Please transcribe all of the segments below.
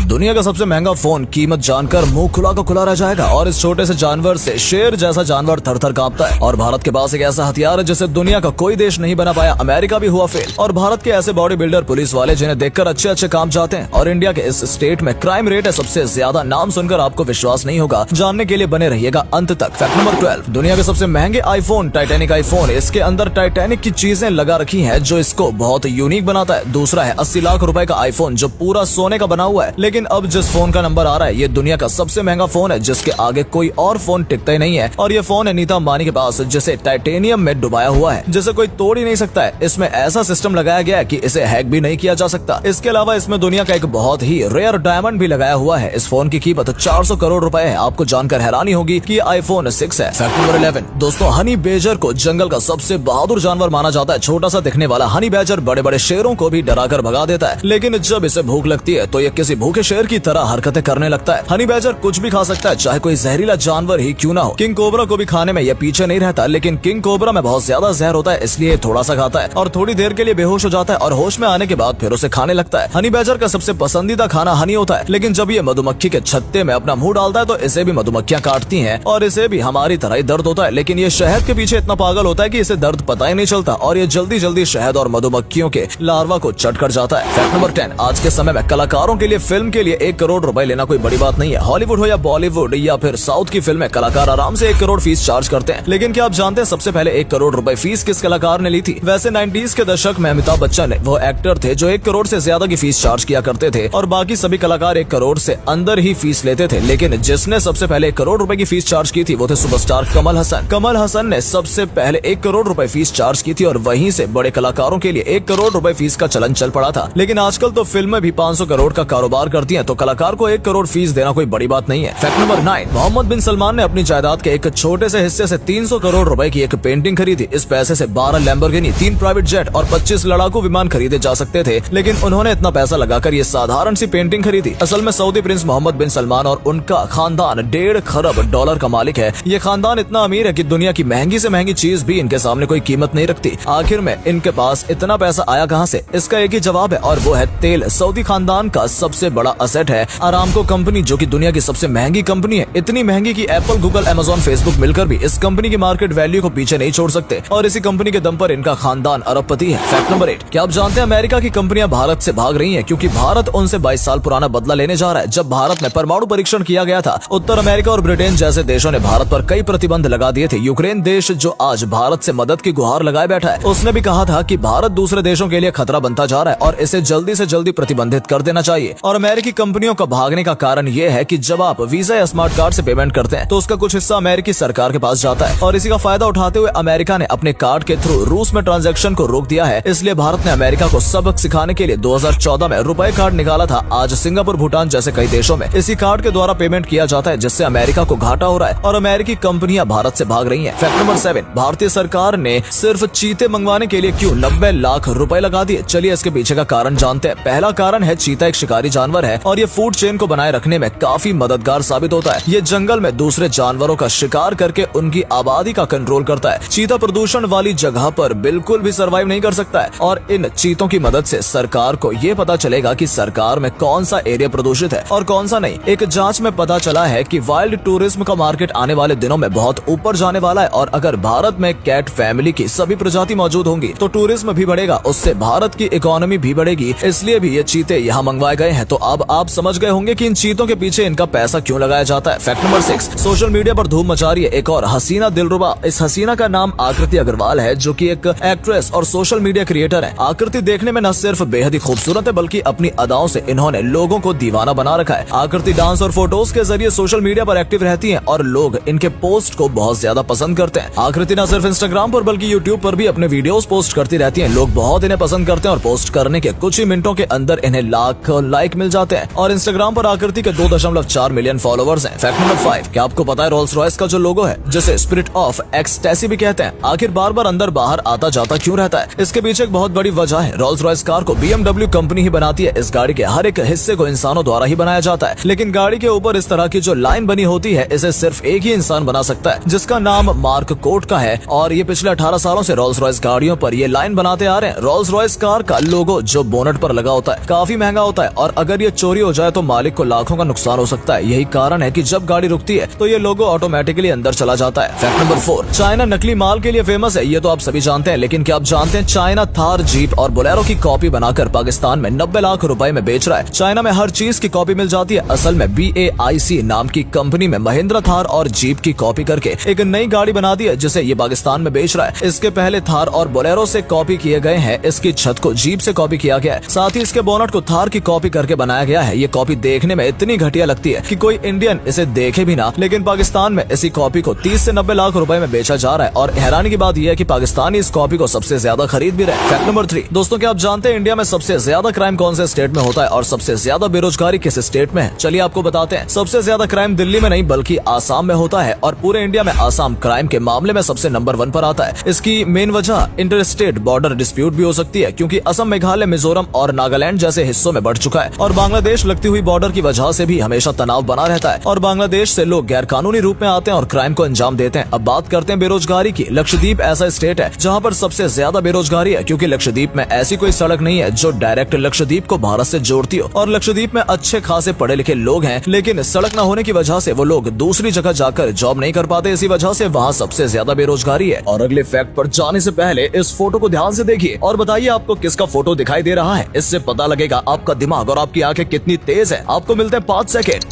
दुनिया का सबसे महंगा फोन, कीमत जानकर मुंह खुला का खुला रह जाएगा। और इस छोटे से जानवर से शेर जैसा जानवर थर थर कांपता है। और भारत के पास एक ऐसा हथियार है जिसे दुनिया का कोई देश नहीं बना पाया। अमेरिका भी हुआ फेल। और भारत के ऐसे बॉडी बिल्डर पुलिस वाले जिन्हें देखकर अच्छे अच्छे काम जाते हैं। और इंडिया के इस स्टेट में क्राइम रेट है सबसे ज्यादा। नाम सुनकर आपको विश्वास नहीं होगा, जानने के लिए बने रहिएगा अंत तक। फैक्ट नंबर 12, दुनिया के सबसे महंगे आईफोन, टाइटैनिक आईफोन। इसके अंदर टाइटैनिक की चीजें लगा रखी हैं जो इसको बहुत यूनिक बनाता है। दूसरा है 80 लाख रुपए का आईफोन जो पूरा सोने का बना हुआ है। लेकिन अब जिस फोन का नंबर आ रहा है ये दुनिया का सबसे महंगा फोन है जिसके आगे कोई और फोन टिकता ही नहीं है। और ये फोन है नीता अंबानी के पास जिसे टाइटेनियम में डुबाया हुआ है, जिसे कोई तोड़ ही नहीं सकता है। इसमें ऐसा सिस्टम लगाया गया है कि इसे हैक भी नहीं किया जा सकता। इसके अलावा इसमें दुनिया का एक बहुत ही रेयर डायमंड भी लगाया हुआ है। इस फोन की कीमत 400 करोड़ रुपए है। आपको जानकर हैरानी होगी कि आईफोन 6 है। फैक्ट नंबर 11, दोस्तों हनी बेजर को जंगल का सबसे बहादुर जानवर माना जाता है। छोटा सा दिखने वाला हनी बेजर बड़े बड़े शेरों को भी डरा कर भगा देता है। लेकिन जब इसे भूख लगती है तो ये किसी भूखे शेर की तरह हरकतें करने लगता है। हनी बैजर कुछ भी खा सकता है, चाहे कोई जहरीला जानवर ही क्यों ना हो। किंग कोबरा को भी खाने में ये पीछे नहीं रहता, लेकिन किंग कोबरा में बहुत ज्यादा जहर होता है इसलिए थोड़ा सा खाता है और थोड़ी देर के लिए बेहोश हो जाता है और होश में आने के बाद फिर उसे खाने लगता है। हनी बैजर का सबसे पसंदीदा खाना हनी होता है। लेकिन जब ये मधुमक्खी के छत्ते में अपना मुंह डालता है तो इसे भी मधुमक्खियां काटती हैं और इसे भी हमारी तरह ही दर्द होता है। लेकिन ये शहद के पीछे इतना पागल होता है कि इसे दर्द पता ही नहीं चलता और ये जल्दी जल्दी शहद और मधुमक्खियों के लार्वा को चट कर जाता है। फैक्ट नंबर 10, आज के समय में कलाकारों के लिए फिल्म के लिए 1 करोड़ रुपए लेना कोई बड़ी बात नहीं है। हॉलीवुड हो या बॉलीवुड या फिर साउथ की फिल्म में कलाकार आराम से 1 करोड़ फीस चार्ज करते हैं। लेकिन क्या आप जानते हैं सबसे पहले 1 करोड़ रुपए फीस किस कलाकार ने ली थी? वैसे 90s के दशक में अमिताभ बच्चन वो एक्टर थे जो 1 करोड़ से ज्यादा की फीस चार्ज किया करते थे और बाकी सभी कलाकार 1 करोड़ से अंदर ही फीस लेते थे। लेकिन जिसने सबसे पहले 1 करोड़ रुपए की फीस चार्ज की थी वो थे सुपरस्टार कमल हसन। कमल हसन ने सबसे पहले 1 करोड़ रुपए फीस चार्ज की थी और वहीं से बड़े कलाकारों के लिए 1 करोड़ रुपए फीस का चलन चल पड़ा था। लेकिन आजकल तो फिल्में भी 500 करोड़ का कारोबार करती हैं, तो कलाकार को 1 करोड़ फीस देना कोई बड़ी बात नहीं है। फैक्ट नंबर 9, मोहम्मद बिन सलमान ने अपनी जायदाद के एक छोटे से हिस्से से 300 करोड़ रुपए की एक पेंटिंग खरीदी। इस पैसे से 12 लैम्बोर्गिनी, 3 प्राइवेट जेट और 25 लड़ाकू विमान खरीदे जा सकते थे। लेकिन उन्होंने इतना पैसा लगाकर ये साधारण सी पेंटिंग खरीदी। असल में सऊदी प्रिंस मोहम्मद बिन सलमान और उनका खानदान 1.5 खरब डॉलर का मालिक है। ये खानदान इतना अमीर है कि दुनिया की महंगी से महंगी चीज भी इनके सामने कोई कीमत नहीं रखती। आखिर में इनके पास इतना पैसा आया कहां से? इसका एक ही जवाब है और वो है तेल। सऊदी खानदान का सबसे बड़ा असेट है अरामको कंपनी जो कि दुनिया की सबसे महंगी कंपनी है। इतनी महंगी कि एप्पल, गूगल, अमेज़न, फेसबुक मिलकर भी इस कंपनी की मार्केट वैल्यू को पीछे नहीं छोड़ सकते और इसी कंपनी के दम पर इनका खानदान अरबपति है। फैक्ट नंबर 8, क्या आप जानते हैं अमेरिका की कंपनियां भारत से भाग रही हैं क्योंकि भारत उनसे 22 साल पुराना बदला लेने जा रहा है। जब भारत में परमाणु परीक्षण किया गया था उत्तर अमेरिका और ब्रिटेन जैसे देशों ने भारत पर कई प्रतिबंध लगा दिए थे। यूक्रेन देश जो आज भारत से मदद की गुहार लगाए बैठा है उसने भी कहा था कि भारत दूसरे देशों के लिए खतरा बनता जा रहा है और इसे जल्दी से जल्दी प्रतिबंधित कर देना चाहिए। और अमेरिकी कंपनियों का भागने का कारण ये है कि जब आप वीजा या स्मार्ट कार्ड से पेमेंट करते हैं तो उसका कुछ हिस्सा अमेरिकी सरकार के पास जाता है और इसी का फायदा उठाते हुए अमेरिका ने अपने कार्ड के थ्रू रूस में ट्रांजैक्शन को रोक दिया है। इसलिए भारत ने अमेरिका को सबक सिखाने के लिए 2014 में रुपए कार्ड निकाला था। आज सिंगापुर, भूटान जैसे कई देशों में इसी कार्ड के द्वारा पेमेंट किया जाता है जिससे अमेरिका को घाटा हो रहा है और अमेरिकी कंपनियां भारत से भाग रही हैं। फैक्ट नंबर 7, भारतीय सरकार ने सिर्फ चीते मंगवाने के लिए क्यों 90 लाख रुपए लगा दिए? चलिए इसके पीछे का कारण जानते हैं। पहला कारण है चीता एक शिकारी जानवर है और ये फूड चेन को बनाए रखने में काफी मददगार साबित होता है। ये जंगल में दूसरे जानवरों का शिकार करके उनकी आबादी का कंट्रोल करता है। चीता प्रदूषण वाली जगह पर बिल्कुल भी सरवाइव नहीं कर सकता है और इन चीतों की मदद से सरकार को ये पता चलेगा कि सरकार में कौन सा एरिया प्रदूषित है और कौन सा नहीं। एक जांच में पता चला है कि वाइल्ड टूरिज्म का मार्केट आने वाले दिनों में बहुत ऊपर जाने वाला है और अगर भारत में कैट फैमिली की सभी प्रजाति मौजूद होंगी तो टूरिज्म भी बढ़ेगा, उससे भारत की इकोनॉमी भी बढ़ेगी। इसलिए भी ये चीते यहाँ मंगवाए गए हैं। तो अब आप समझ गए होंगे कि इन चीतों के पीछे इनका पैसा क्यों लगाया जाता है। फैक्ट नंबर 6, सोशल मीडिया पर धूम मचा रही है एक और हसीना दिलरुबा। इस हसीना का नाम आकृति अग्रवाल है जो कि एक एक्ट्रेस और सोशल मीडिया क्रिएटर है। आकृति देखने में न सिर्फ बेहद ही खूबसूरत है बल्कि अपनी अदाओं से इन्होंने लोगों को दीवाना बना रखा है। आकृति डांस और फोटोज के जरिए सोशल मीडिया पर एक्टिव रहती है और लोग इनके पोस्ट को बहुत ज्यादा पसंद करते हैं। आकृति न सिर्फ इंस्टाग्राम पर बल्कि यूट्यूब पर भी अपने वीडियोस पोस्ट करती रहती हैं। लोग बहुत इन्हें पसंद करते हैं और पोस्ट करने के कुछ ही मिनटों के अंदर इन्हें लाख लाइक मिल जाते हैं और इंस्टाग्राम पर आकृति के 2.4 मिलियन फॉलोवर्स हैं। फैक्ट नंबर 5, क्या आपको पता है रोल्स रॉयस का जो लोगो है जिसे स्पिरिट ऑफ एक्सटेसी भी कहते हैं आखिर बार बार अंदर बाहर आता जाता क्यों रहता है? इसके पीछे एक बहुत बड़ी वजह है। रोल्स रॉयस कार को BMW कंपनी ही बनाती है। इस गाड़ी के हर एक हिस्से को इंसानों द्वारा ही बनाया जाता है लेकिन गाड़ी के ऊपर इस तरह की जो लाइन बनी होती है इसे सिर्फ एक ही इंसान बना सकता है जिसका नाम मार्क कोट का है और ये पिछले 18 सालों से रोल्स रॉयस गाड़ियों पर ये लाइन बनाते आ रहे हैं। रोल्स रॉयस कार का लोगो जो बोनट पर लगा होता है काफी महंगा होता है और अगर ये चोरी हो जाए तो मालिक को लाखों का नुकसान हो सकता है। यही कारण है कि जब गाड़ी रुकती है तो ये लोगो ऑटोमेटिकली अंदर चला जाता है। फैक्ट नंबर 4, चाइना नकली माल के लिए फेमस है। ये तो आप सभी जानते हैं, लेकिन क्या आप जानते हैं चाइना थार, जीप और बोलेरो की कॉपी बनाकर पाकिस्तान में 90 लाख रुपए में बेच रहा है। चाइना में हर चीज की कॉपी मिल जाती है। असल में BAIC नाम की कंपनी में महिंद्रा थार और जीप की कॉपी करके एक नई गाड़ी बना दी है, जिसे ये पाकिस्तान में बेच रहा है। इसके पहले थार और बोलेरो से कॉपी किए गए हैं। इसकी छत को जीप से कॉपी किया गया है। साथ ही इसके बोनट को थार की कॉपी करके बनाया गया है। ये कॉपी देखने में इतनी घटिया लगती है कि कोई इंडियन इसे देखे भी ना, लेकिन पाकिस्तान में इसी कॉपी को 30 से 90 लाख रुपए में बेचा जा रहा है। और हैरानी की बात यह है कि पाकिस्तानी इस कॉपी को सबसे ज्यादा खरीद भी रहे। फैक्ट नंबर 3, दोस्तों क्या आप जानते हैं इंडिया में सबसे ज्यादा क्राइम कौन से स्टेट में होता है और सबसे ज्यादा बेरोजगारी किस स्टेट में है? चलिए आपको बताते हैं। सबसे ज्यादा क्राइम दिल्ली में नहीं बल्कि आसाम में होता है और पूरे इंडिया में आसाम क्राइम के मामले में सबसे नंबर 1 पर आता है। इसकी मेन वजह इंटरस्टेट बॉर्डर डिस्प्यूट भी हो सकती है, क्योंकि असम, मेघालय, मिजोरम और नागालैंड जैसे हिस्सों में बढ़ चुका है। और बांग्लादेश लगती हुई बॉर्डर की वजह से भी हमेशा तनाव बना रहता है और बांग्लादेश से लोग गैर कानूनी रूप में आते हैं और क्राइम को अंजाम देते हैं। अब बात करते हैं बेरोजगारी की। लक्षद्वीप ऐसा स्टेट है जहाँ पर सबसे ज्यादा बेरोजगारी है, क्योंकि लक्षद्वीप में ऐसी कोई सड़क नहीं है जो डायरेक्ट लक्षद्वीप को भारत से जोड़ती हो। और लक्षद्वीप में अच्छे खासे पढ़े लिखे लोग हैं, लेकिन सड़क न होने की वजह से वो लोग दूसरी जगह जाकर जॉब नहीं कर पाते। इसी वजह से वहाँ सबसे ज्यादा बेरोजगारी है। और अगले फैक्ट पर जाने से पहले इस फोटो को ध्यान से देखिए और बताइए आपको किसका फोटो दिखाई दे रहा है। इससे पता लगेगा आपका दिमाग और आपकी आंखें कितनी तेज है। आपको मिलते हैं 5 सेकेंड।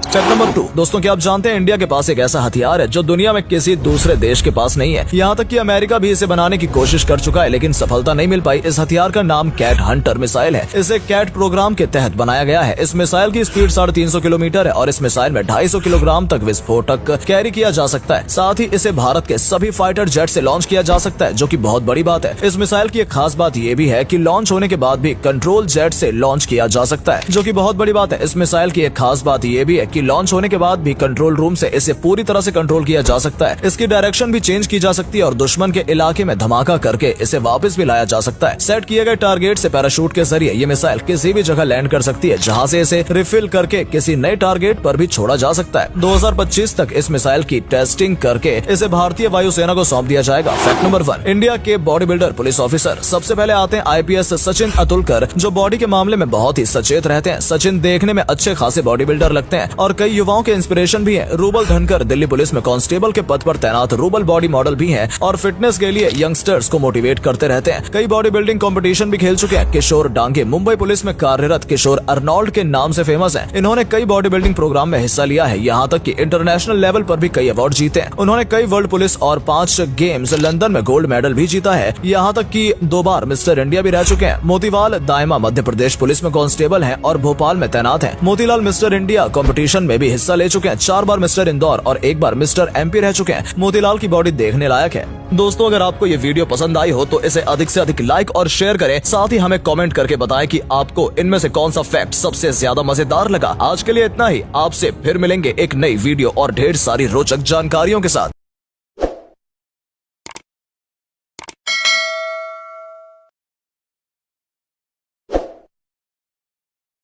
फैक्ट नंबर 2, दोस्तों क्या आप जानते हैं इंडिया के पास एक ऐसा हथियार है जो दुनिया में किसी दूसरे देश के पास नहीं है। यहाँ तक कि अमेरिका भी इसे बनाने की कोशिश कर चुका है, लेकिन सफलता नहीं मिल पाई। इस हथियार का नाम कैट हंटर मिसाइल है। इसे कैट प्रोग्राम के तहत बनाया गया है। इस मिसाइल की स्पीड 350 किलोमीटर है और इस मिसाइल में 250 किलोग्राम तक विस्फोटक कैरी किया जा सकता है। साथ ही इसे भारत के सभी फाइटर जेट से लॉन्च किया जा सकता है, जो की बहुत बड़ी बात है। इस मिसाइल की एक खास बात ये भी है कि लॉन्च होने के बाद भी कंट्रोल जेट से लॉन्च किया जा सकता है, जो की बहुत बड़ी बात है। इस मिसाइल की एक खास बात ये भी है कि लॉन्च होने के बाद भी कंट्रोल रूम से इसे पूरी तरह से कंट्रोल किया जा सकता है। इसकी डायरेक्शन भी चेंज की जा सकती है और दुश्मन के इलाके में धमाका करके इसे वापस भी लाया जा सकता है। सेट किए गए टारगेट से पैराशूट के जरिए ये मिसाइल किसी भी जगह लैंड कर सकती है, जहां से इसे रिफिल करके किसी नए टारगेट पर भी छोड़ा जा सकता है। 2025 तक इस मिसाइल की टेस्टिंग करके इसे भारतीय वायुसेना को सौंप दिया जाएगा। फैक्ट नंबर 1, इंडिया के बॉडी बिल्डर पुलिस ऑफिसर। सबसे पहले आते हैं IPS सचिन अतुलकर, जो बॉडी के मामले में बहुत ही सचेत रहते हैं। सचिन देखने में अच्छे खासे बॉडी बिल्डर लगते हैं और कई युवाओं के इंस्पिरेशन भी है। रूबल धनकर दिल्ली पुलिस में कांस्टेबल के पद पर तैनात रूबल बॉडी मॉडल भी हैं और फिटनेस के लिए यंगस्टर्स को मोटिवेट करते रहते हैं। कई बॉडी बिल्डिंग कंपटीशन भी खेल चुके हैं। किशोर डांगे मुंबई पुलिस में कार्यरत किशोर अर्नोल्ड के नाम से फेमस हैं। इन्होंने कई बॉडी बिल्डिंग प्रोग्राम में हिस्सा लिया है, यहाँ तक कि इंटरनेशनल लेवल पर भी कई अवार्ड जीते हैं। उन्होंने कई वर्ल्ड पुलिस और 5 गेम्स लंदन में गोल्ड मेडल भी जीता है, यहाँ तक कि 2 बार मिस्टर इंडिया भी रह चुके हैं। मोतीलाल दायमा मध्य प्रदेश पुलिस में कांस्टेबल हैं और भोपाल में तैनात हैं। मोतीलाल मिस्टर इंडिया कंपटीशन में भी हिस्सा ले चुके हैं। 4 बार मिस्टर इंदौर और 1 बार मिस्टर MP रह चुके हैं। मोतीलाल की बॉडी देखने लायक है। दोस्तों अगर आपको ये वीडियो पसंद आई हो तो इसे अधिक से अधिक लाइक और शेयर करें। साथ ही हमें कमेंट करके बताएं कि आपको इनमें से कौन सा फैक्ट सबसे ज्यादा मजेदार लगा। आज के लिए इतना ही। आपसे फिर मिलेंगे एक नई वीडियो और ढेर सारी रोचक जानकारियों के साथ।